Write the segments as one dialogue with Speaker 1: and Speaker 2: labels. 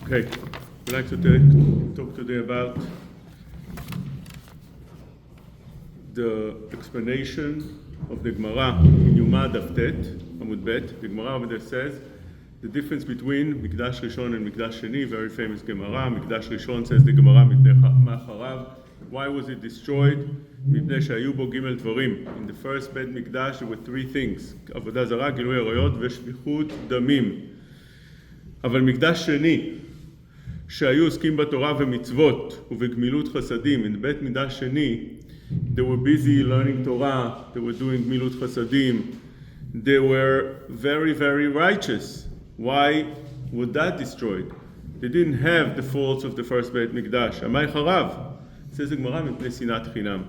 Speaker 1: Okay, we'd like to talk today about the explanation of the Gemara in Yuma Daf Tet, Amud Bet. The Gemara over there says the difference between Mikdash Rishon and Mikdash Sheni, very famous Gemara. Mikdash Rishon, says the Gemara, Ma'acharav. Why was it destroyed? מפני שהיו בו ג' דברים. In the first בית מקדש there were three things: עבודה זרה, גילוי עריות ושפיכות דמים. אבל מקדש שני, שהיו עוסקים בתורה ומצוות ובגמילות חסדים, in בית מקדש שני, they were busy learning Torah, they were doing גמילות חסדים, they were very, very righteous. Why would that destroyed? They didn't have the faults of the first בית מקדש. עמי חרב. says the Gemara, מפני שנאת חינם.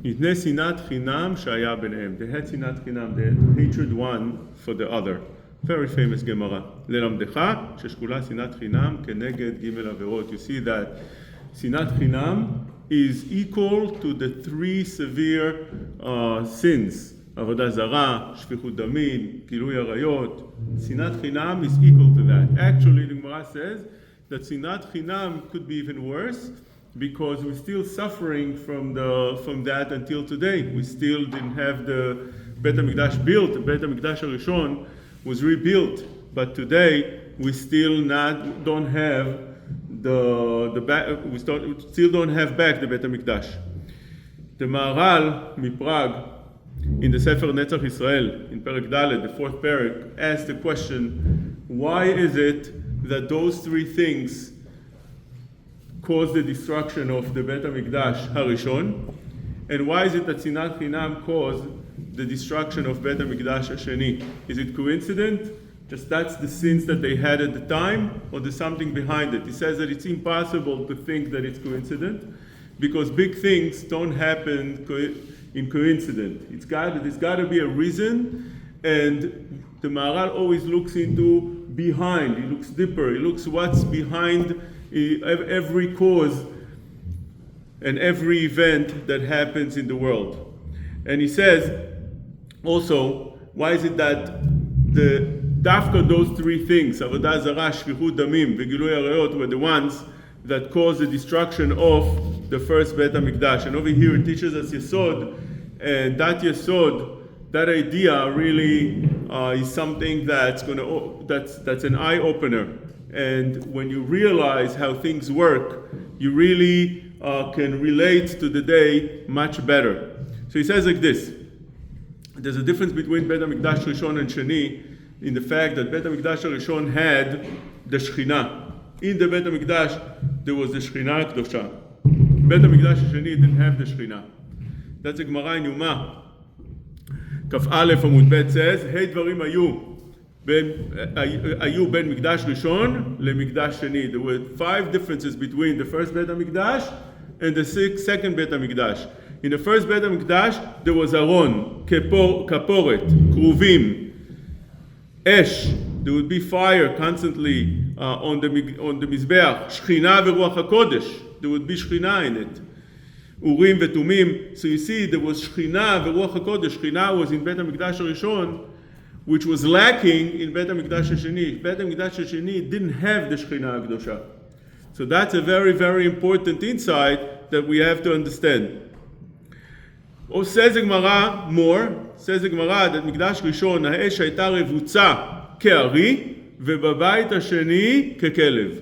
Speaker 1: מפני שנאת חינם שהיה ביניהם. They had שנאת חינם, they had hatred one for the other. Very famous Gemara. ללמדך ששקולה שנאת חינם כנגד ג' עבירות. You see that שנאת חינם is equal to the three severe sins. עבודה זרה, שפיכות דמים, גילוי עריות. שנאת חינם is equal to that. Actually, the Gemara says that שנאת חינם could be even worse, because we're still suffering from that until today. We still didn't have the Beit HaMikdash built. The Beit HaMikdash HaRishon was rebuilt, but today we still don't have we still don't have back the Beit HaMikdash. The Maharal Miprag in the Sefer Netzach Israel in Perek Dalet, the fourth Perek, asked the question: why is it that those three things caused the destruction of the Beit HaMikdash HaRishon, and why is it that Sinat Chinam caused the destruction of Beit HaMikdash HaSheni? Is it coincident? Just that's the sins that they had at the time, or there's something behind it? He says that it's impossible to think that it's coincident, because big things don't happen in coincidence. There's got to be a reason, and the Maharal always looks into behind. He looks deeper. He looks what's behind every cause and every event that happens in the world. And he says also, why is it that the dafka, those three things, avodah zarah, shfichut damim, v'gilui arayot, were the ones that caused the destruction of the first Beit HaMikdash? And over here it teaches us Yesod, and that Yesod, that idea really is something that's an eye opener. And when you realize how things work, you really can relate to the day much better. So he says like this: there's a difference between Beit HaMikdash Rishon and Sheni in the fact that Beit HaMikdash Rishon had the Shekhinah. In the Beit HaMikdash there was the Shekhinah Kedosha. Beit HaMikdash Sheni didn't have the Shekhinah. That's the Gemara in Yuma. Kaf Aleph Amud Bet says, hey dvarim היו בין מקדש ראשון למקדש שני. There were 5 differences between the first Beit HaMikdash and the second Beit HaMikdash. In the first Beit HaMikdash there was Aron, kaporet, kruvim, esh. There would be fire constantly on the mizbeach. Shechina veruach hakodesh. There would be Shechina in it. Urim vetumim. So you see, there was Shechina veruach hakodesh. Shechina was in Beit HaMikdash HaRishon, which was lacking in Beit HaMikdash HaSheni. Beit HaMikdash HaSheni didn't have the Shekhinah HaKedosha. So that's a very, very important insight that we have to understand. Or says the Gemara says the Gemara that Mikdash Rishon, האש הייתה רבוצה כארי, ובבית השני ככלב.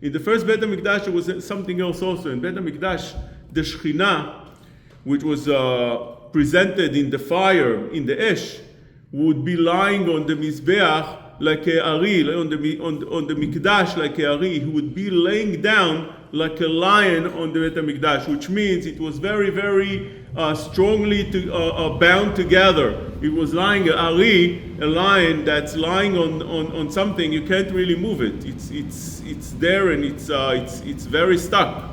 Speaker 1: In the first Beit HaMikdash there was something else also. In Beit HaMikdash, the Shekhinah, which was presented in the fire, in the Esh, would be lying on the Mizbeach like a Ari, on the Mikdash like a Ari. He would be laying down like a lion on the Beit HaMikdash, which means it was very, very strongly bound together. It was lying, a Ari, a lion that's lying on something, you can't really move it. It's there and it's very stuck.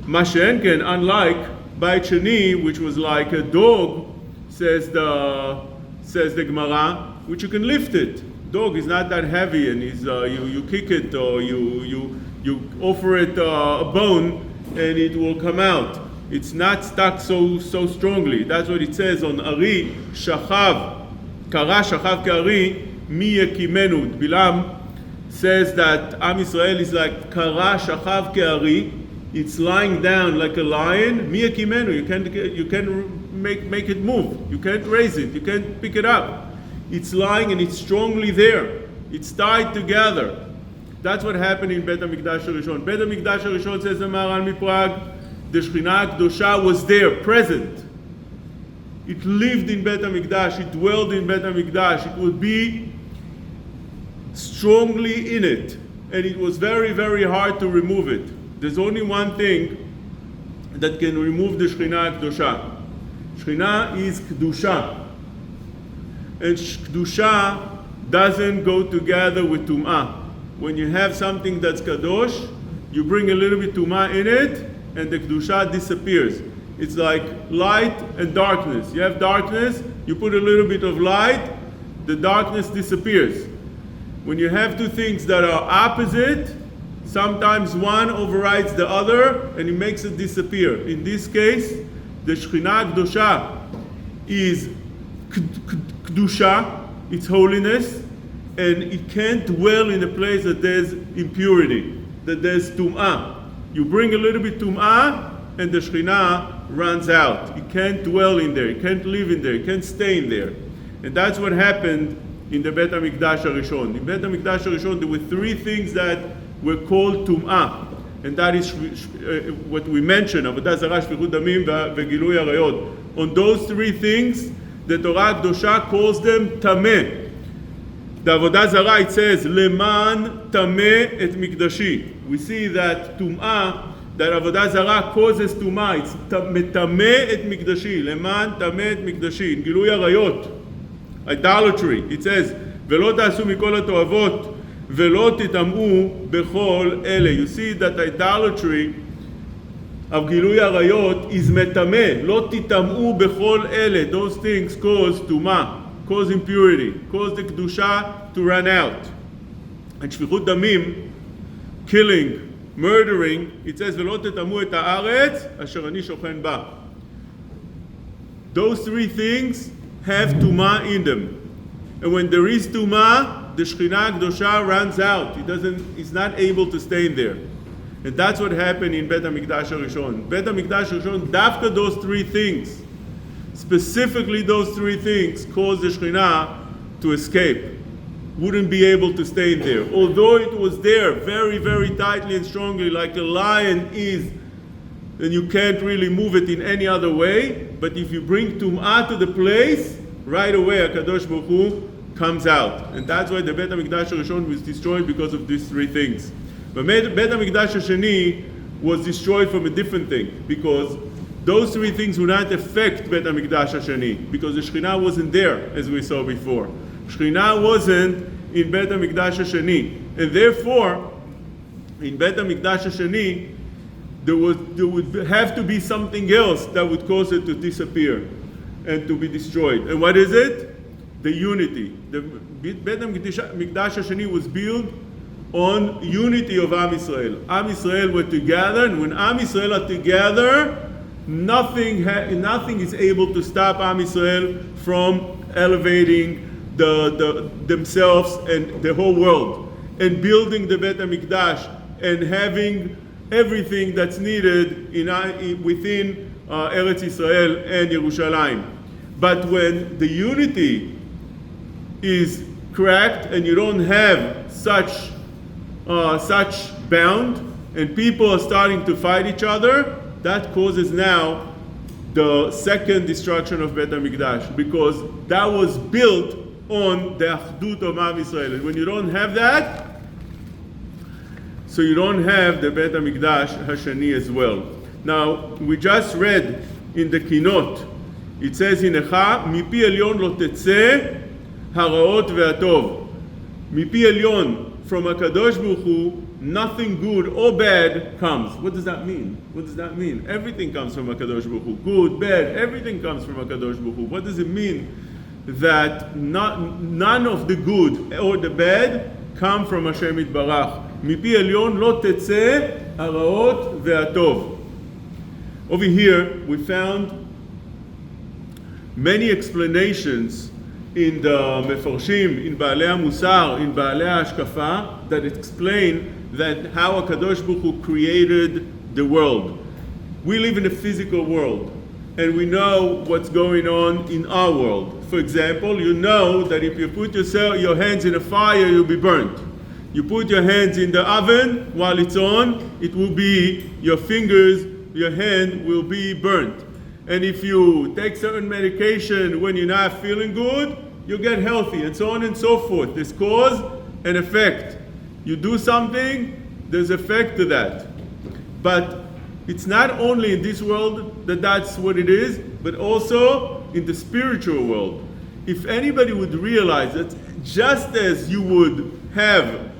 Speaker 1: Mashenken, unlike Beit Sheni, which was like a dog, says the Gemara, which you can lift it. Dog is not that heavy, and you kick it or you offer it a bone, and it will come out. It's not stuck so strongly. That's what it says on Ari, Shachav, Kara Shachav Kari, Mi Yekimenu. Bilam says that Am Yisrael is like kara shachav ke'ari. It's lying down like a lion. Mi yakimenu. You can't make it move. You can't raise it. You can't pick it up. It's lying and it's strongly there. It's tied together. That's what happened in Bet HaMikdash HaRishon. Bet HaMikdash HaRishon, says the Maharal MiPrague, the Shekhinah Kedosha was there, present. It lived in Bet HaMikdash. It dwelled in Bet HaMikdash. It would be strongly in it. And it was very, very hard to remove it. There's only one thing that can remove the Shekhinah Kedosha. Shekhinah is Kedusha. And Kedusha doesn't go together with Tum'ah. When you have something that's Kadosh, you bring a little bit Tum'ah in it, and the Kedusha disappears. It's like light and darkness. You have darkness, you put a little bit of light, the darkness disappears. When you have two things that are opposite, sometimes one overrides the other, and it makes it disappear. In this case, the Shekhinah Kedosha is Kedusha, it's holiness, and it can't dwell in a place that there's impurity, that there's Tum'ah. You bring a little bit Tum'ah, and the Shekhinah runs out. It can't dwell in there, it can't live in there, it can't stay in there. And that's what happened in the Bet HaMikdash HaRishon. In Bet HaMikdash HaRishon, there were three things that were called Tum'ah. And that is what we mentioned, Avodah Zarah, Shfichut Damim, Vegilui Arayot. On those three things, the Torah Kedosha calls them Tameh. The Avodah Zarah, it says, Leman Tameh et Mikdashi. We see that Tum'ah, that Avodah Zarah causes Tum'ah. It's Tameh et Mikdashi. Leman Tameh et Mikdashi. In Gilui Arayot, idolatry, it says, Velo ta'asu mikol ha'to'avot, velo titam'u bechol ele. You see that idolatry of Gilui Arayot is metameh. Lo titam'u bechol ele. Those things cause Tum'ah, cause impurity, cause the Kedusha to run out. And Shfichut Damim, killing, murdering, it says, Velo tetamu et haaretz asher ani shochen ba. Those three things have Tum'ah in them. And when there is Tum'ah, the Shekhinah Kedosha runs out. It's not able to stay in there. And that's what happened in Bet HaMikdash HaRishon. Bet HaMikdash HaRishon, dafka those three things, specifically those three things, caused the Shekhinah to escape. Wouldn't be able to stay in there. Although it was there very, very tightly and strongly, like a lion is, then you can't really move it in any other way. But if you bring Tum'ah to the place, right away HaKadosh Baruch Hu comes out. And that's why the Bet HaMikdash HaRishon was destroyed, because of these three things. But Bet HaMikdash HaSheni was destroyed from a different thing, because those three things would not affect Bet HaMikdash HaSheni, because the Shekhinah wasn't there, as we saw before. Shekhinah wasn't in Bet HaMikdash HaSheni. And therefore, in Bet HaMikdash HaSheni, there would have to be something else that would cause it to disappear and to be destroyed. And what is it? The unity. The Bet HaMikdash HaSheni was built on unity of Am Yisrael. Am Yisrael were together, and when Am Yisrael are together, nothing is able to stop Am Yisrael from elevating themselves and the whole world, and building the Bet HaMikdash, and having everything that's needed within Eretz Yisrael and Yerushalayim. But when the unity is cracked and you don't have such bound, and people are starting to fight each other, that causes now the second destruction of Bet HaMikdash, because that was built on the Achdut of Am Yisrael. And when you don't have that, so you don't have the Bet HaMikdash HaSheni as well. Now, we just read in the Kinot, it says, Hinecha, mipi elyon lo tetzeh haraot ve'atov. Mipi elyon, from HaKadosh Baruch Hu, nothing good or bad comes. What does that mean? What does that mean? Everything comes from HaKadosh Baruch Hu. Good, bad, everything comes from HaKadosh Baruch Hu. What does it mean that none of the good or the bad come from Hashem Yitbarach? Mipi elyon lo tetzeh haraot ve'atov. Over here, we found many explanations in the Mefarshim, in Baalei HaMusar, in Baalei HaHashkafa, that explain that how HaKadosh Baruch Hu created the world. We live in a physical world, and we know what's going on in our world. For example, you know that if you put your hands in a fire, you'll be burnt. You put your hands in the oven while it's on, it will be, your fingers, your hand will be burnt. And if you take certain medication when you're not feeling good, you get healthy, and so on and so forth. There's cause and effect. You do something, there's effect to that. But it's not only in this world that that's what it is, but also in the spiritual world. If anybody would realize that just as you would have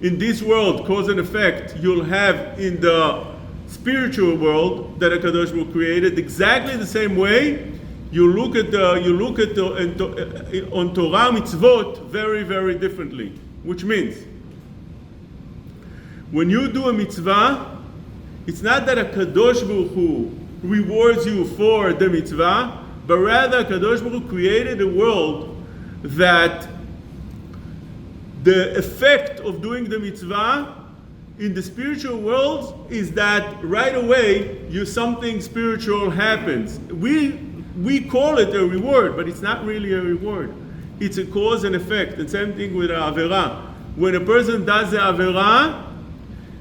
Speaker 1: in this world cause and effect, you'll have in the spiritual world that HaKadosh Baruch Hu created, exactly the same way, you look at on Torah mitzvot very, very differently. Which means, when you do a mitzvah, it's not that HaKadosh Baruch Hu rewards you for the mitzvah, but rather HaKadosh Baruch Hu created a world that the effect of doing the mitzvah in the spiritual world is that right away something spiritual happens. We call it a reward, but it's not really a reward. It's a cause and effect. And same thing with Avera. When a person does the Avera,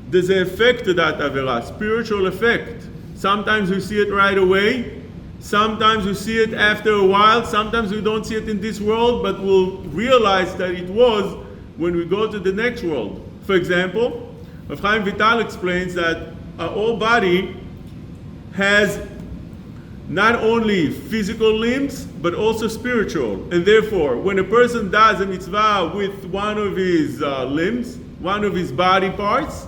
Speaker 1: there's an effect to that Avera, spiritual effect. Sometimes we see it right away. Sometimes we see it after a while. Sometimes we don't see it in this world, but we'll realize that it was when we go to the next world. For example, Rav Chaim Vital explains that our whole body has not only physical limbs, but also spiritual. And therefore, when a person does a mitzvah with one of his limbs, one of his body parts,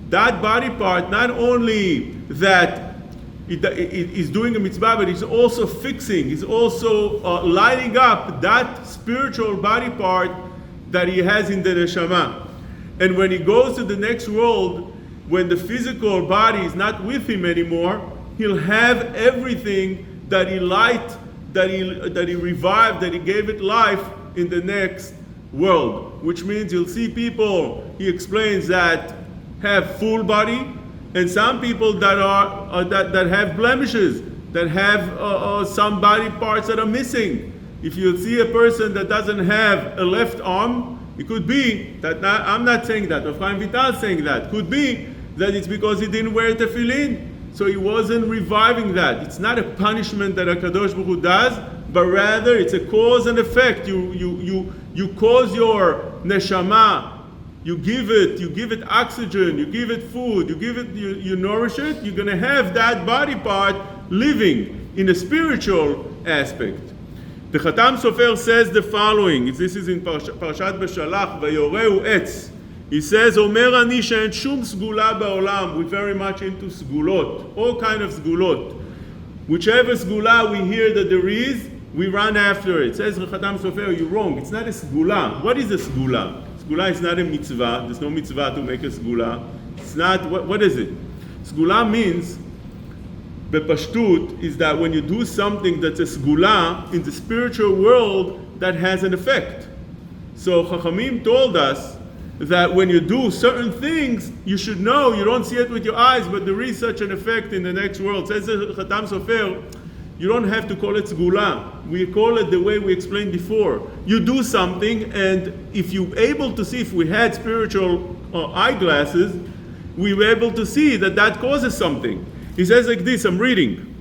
Speaker 1: that body part, not only that it is doing a mitzvah, but it's also fixing, it's also lighting up that spiritual body part that he has in the neshama. And when he goes to the next world, when the physical body is not with him anymore, he'll have everything that he light, that he revived, that he gave it life in the next world. Which means you'll see people, he explains, that have full body, and some people that are that have blemishes, that have some body parts that are missing. If you see a person that doesn't have a left arm, it could be that, I'm not saying that, Rav Chaim Vital is saying that, could be that it's because he didn't wear tefillin, so he wasn't reviving that. It's not a punishment that HaKadosh Baruch Hu does, but rather it's a cause and effect. You cause your neshama, you give it oxygen, you give it food, you nourish it, you're going to have that body part living in a spiritual aspect. The Khatam Sofer says the following. This is in Parashat Beshalach, Vayoreu Etz. He says, Omer ani she'en shum sgula ba'olam. We're very much into sgulot, all kind of sgulot. Whichever sgula we hear that there is, we run after it. Says the Khatam Sofer, you're wrong. It's not a sgula. What is a sgula? Sgula is not a mitzvah. There's no mitzvah to make a sgula. It's not, what is it? Sgula means, Bepashtut, is that when you do something that's a sgula in the spiritual world, that has an effect. So Chachamim told us that when you do certain things, you should know, you don't see it with your eyes, but there is such an effect in the next world. Says the Khatam Sofer, you don't have to call it sgula. We call it the way we explained before. You do something, and if you're able to see, if we had spiritual eyeglasses, we were able to see that causes something. He says like this, I'm reading.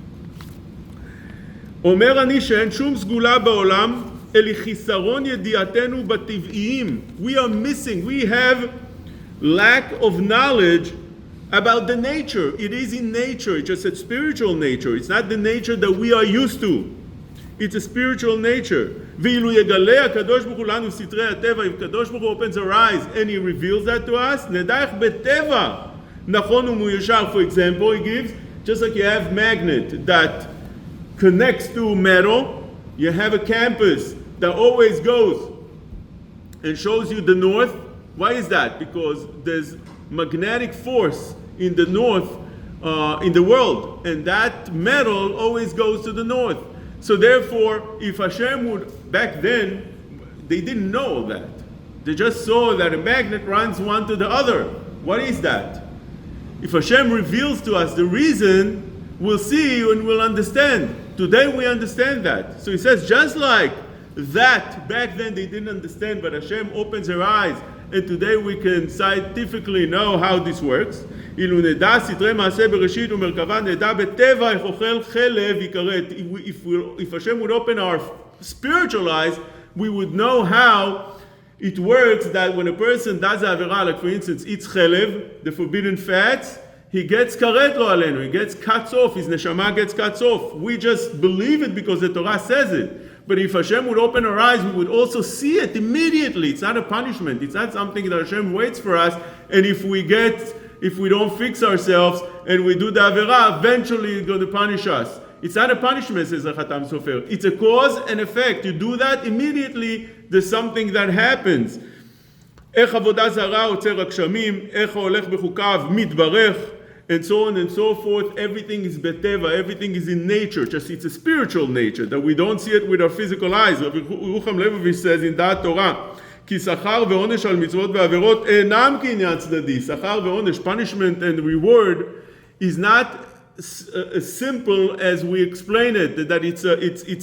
Speaker 1: אומר אני שאין שום סגולה בעולם, אלא חיסרון ידיעתנו בטבעיים. We are missing, we have lack of knowledge about the nature. It is in nature, it's just a spiritual nature. It's not the nature that we are used to. It's a spiritual nature. ואילו יגלה הקדוש ברוך הוא לנו סתרי הטבע, if הקדוש ברוך הוא opens our eyes and he reveals that to us, נדע איך בטבע נכון ומיושר. For example, he gives, just like you have magnet that connects to metal, you have a compass that always goes and shows you the north. Why is that? Because there's magnetic force in the north, in the world, and that metal always goes to the north. So therefore, if Hashem would back then, they didn't know all that. They just saw that a magnet runs one to the other. What is that? If Hashem reveals to us the reason, we'll see and we'll understand. Today we understand that. So he says, just like that, back then they didn't understand, but Hashem opens their eyes, and today we can scientifically know how this works. אילו נדע סתרי מעשה בראשית ומרכבה, נדע בטבע איך אוכל חלב יכרת. If Hashem would open our spiritual eyes, we would know how it works that when a person does avera, like for instance, eats chelev, the forbidden fats, he gets karet lo alenu, he gets cuts off, his neshama gets cuts off. We just believe it because the Torah says it. But if Hashem would open our eyes, we would also see it immediately. It's not a punishment. It's not something that Hashem waits for us. And if we don't fix ourselves and we do the avera, eventually it's going to punish us. It's not a punishment, says the Khatam Sofer. It's a cause and effect. You do that immediately, there's something that happens. איך עבודה זרה עוצר הגשמים, איך ההולך בחוקיו מתברך, and so on and so forth. Everything is beteva, everything is in nature. Just it's a spiritual nature that we don't see it with our physical eyes. Rabbi Yerucham Levovich says in that Torah, כי שכר ועונש על מצוות ועבירות אינם כעניין צדדי. שכר ועונש, punishment and reward, is not as simple as we explain it, that it's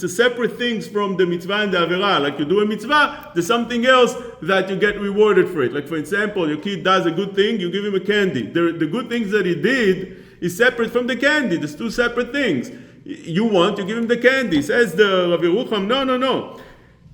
Speaker 1: a separate things from the mitzvah and the avera. Like you do a mitzvah, there's something else that you get rewarded for it. Like for example, your kid does a good thing, you give him a candy. The good things that he did is separate from the candy. There's two separate things. You give him the candy. Says the Rabbi Yerucham, no.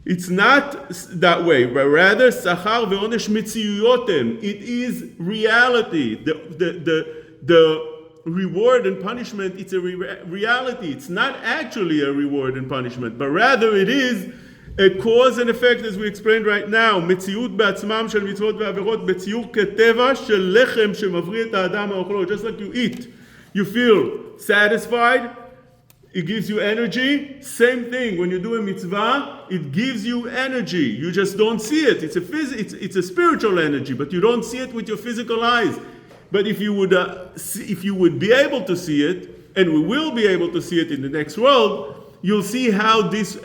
Speaker 1: It's not that way, but rather sachar ve'onesh mitziyuyotem. It is reality. The reward and punishment, it's a reality. It's not actually a reward and punishment, but rather it is a cause and effect, as we explained right now. מציאות בעצמם של מצוות ועבירות בציור כטבע של לחם שמבריא את האדם האוכלו. Just like you eat, you feel satisfied, it gives you energy. Same thing, when you do a mitzvah, it gives you energy. You just don't see it. It's a spiritual energy, but you don't see it with your physical eyes. But if you would be able to see it, and we will be able to see it in the next world, you'll see how this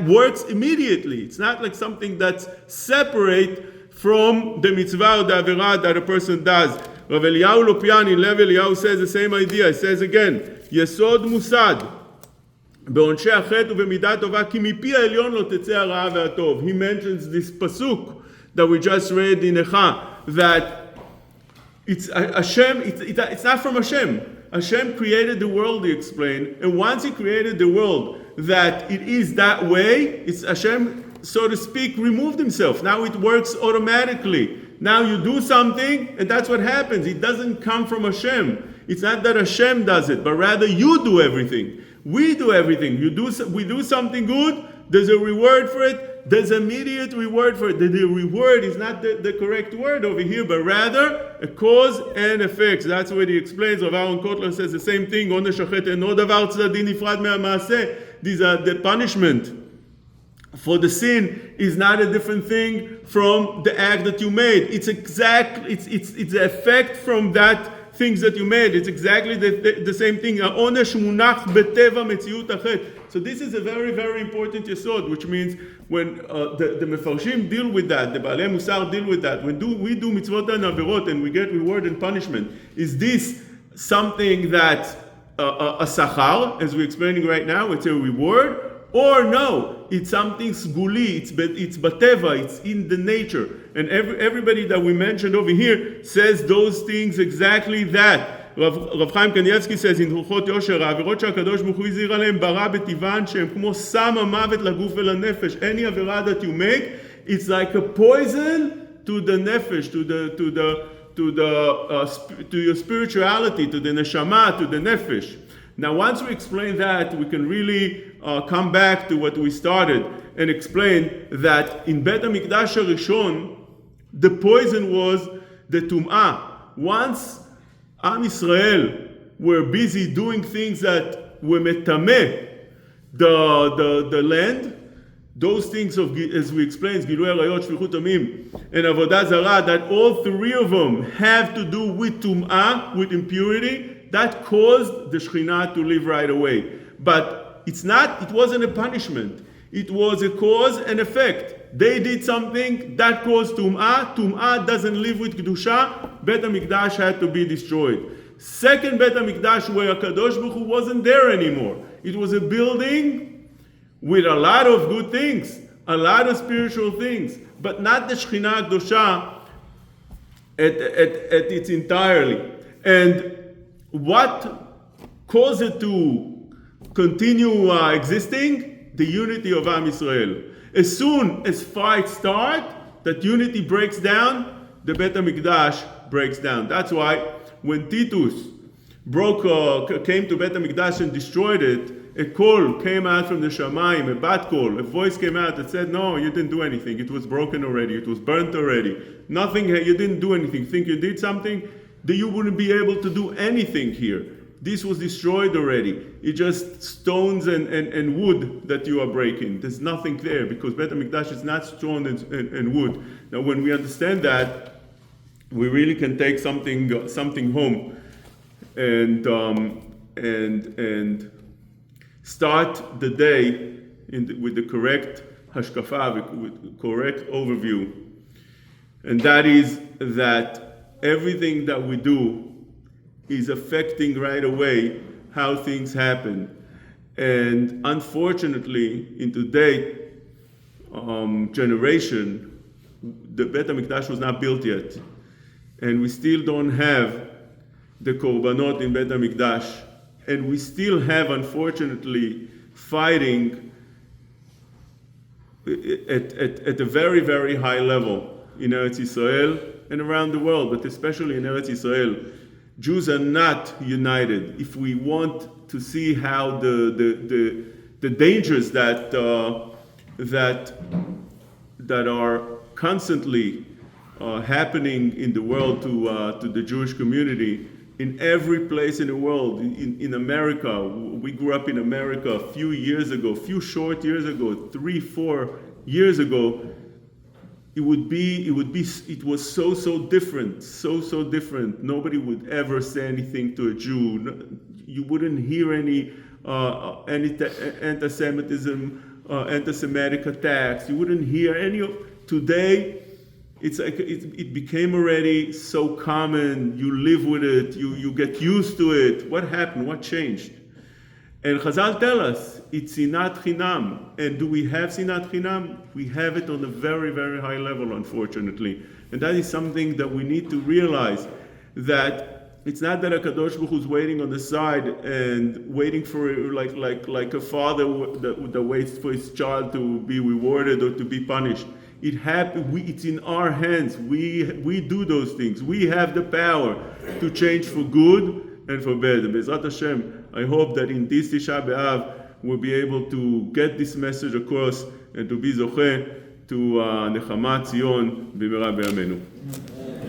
Speaker 1: works immediately. It's not like something that's separate from the mitzvah or the avirah that a person does. Rav Eliyahu Lopian in Lev Eliyahu says the same idea. He says again, יסוד מוסד בעונשי החטא ובמידה טובה כי מפי העליון לא תצא הרעה והטוב. He mentions this pasuk that we just read in Echa, that it's Hashem, it's not from Hashem. Hashem created the world, he explained, and once he created the world that it is that way, it's Hashem, so to speak, removed himself. Now it works automatically. Now you do something, and that's what happens. It doesn't come from Hashem. It's not that Hashem does it, but rather you do everything. We do everything. We do something good, there's a reward for it, there's immediate reward for it. The reward is not the correct word over here, but rather a cause and effect. That's what he explains. Rav Aaron Kotler says the same thing. These are the punishment for the sin is not a different thing from the act that you made. It's the effect from that things that you made. It's exactly the same thing. So this is a very, very important yesod, which means when the mefarshim deal with that, the Baalei Musar deal with that, when we do mitzvot and averot and we get reward and punishment, is this something that's a sachar, as we're explaining right now, it's a reward, or no, it's something sguli, it's bateva, it's in the nature. And everybody that we mentioned over here says those things exactly that. Rav Chaim Kanievsky says in Ruchot Yosher, העבירות שהקדוש ברוך הוא הזהיר עליהם ברא בטבען שהם כמו סם המוות לגוף ולנפש. Any עבירה that you make, it's like a poison to the nefesh, to your spirituality, to the neshama, to the nefesh. Now, once we explain that, we can really come back to what we started and explain that in Bet HaMikdash HaRishon, the poison was the tum'ah. Once Am Yisrael were busy doing things that were metameh the land, those things of, as we explained, Gilui Arayot, Shfichut Damim, and Avodah Zarah, that all three of them have to do with tum'ah, with impurity, that caused the Shekhinah to leave right away. But it wasn't a punishment. It was a cause and effect. They did something that caused Tum'ah. Tum'ah doesn't live with Kedusha. Bet HaMikdash had to be destroyed. Second Bet HaMikdash, where HaKadosh Baruch Hu wasn't there anymore. It was a building with a lot of good things, a lot of spiritual things, but not the Shekhinah Kedusha at its entirely. And what caused it to continue existing? The unity of Am Yisrael. As soon as fights start, that unity breaks down, the Bet HaMikdash breaks down. That's why when Titus came to Bet HaMikdash and destroyed it, a call came out from the Shamayim, a bat call, a voice came out that said, no, you didn't do anything. It was broken already. It was burnt already. Nothing, you didn't do anything. Think you did something? That you wouldn't be able to do anything here. This was destroyed already. It's just stones and wood that you are breaking. There's nothing there because Bet HaMikdash is not stone and wood. Now when we understand that, we really can take something home and start the day with the correct hashkafa, with correct overview. And that is that everything that we do is affecting right away how things happen. And unfortunately, in today's generation, the Bet HaMikdash was not built yet. And we still don't have the korbanot in Bet HaMikdash. And we still have, unfortunately, fighting at a very, very high level in Eretz Yisrael and around the world, but especially in Eretz Yisrael. Jews are not united. If we want to see how the dangers that are constantly happening in the world to the Jewish community, in every place in the world, in America, we grew up in America a few short years ago, 3-4 years ago. It was so different, so different. Nobody would ever say anything to a Jew. You wouldn't hear any anti-Semitism, anti-Semitic attacks. You wouldn't hear any of. Today, it's like it became already so common. You live with it. You get used to it. What happened? What changed? And Chazal tell us, it's sinat chinam. And do we have sinat chinam? We have it on a very, very high level, unfortunately. And that is something that we need to realize, that it's not that HaKadosh Baruch Hu is waiting on the side and waiting for, like a father that waits for his child to be rewarded or to be punished. It's in our hands. We do those things. We have the power to change for good and for bad. And Be'ezrat Hashem, I hope that in this Tisha B'Av we'll be able to get this message across and to be zocheh to Nechamat Zion b'mera b'yameinu.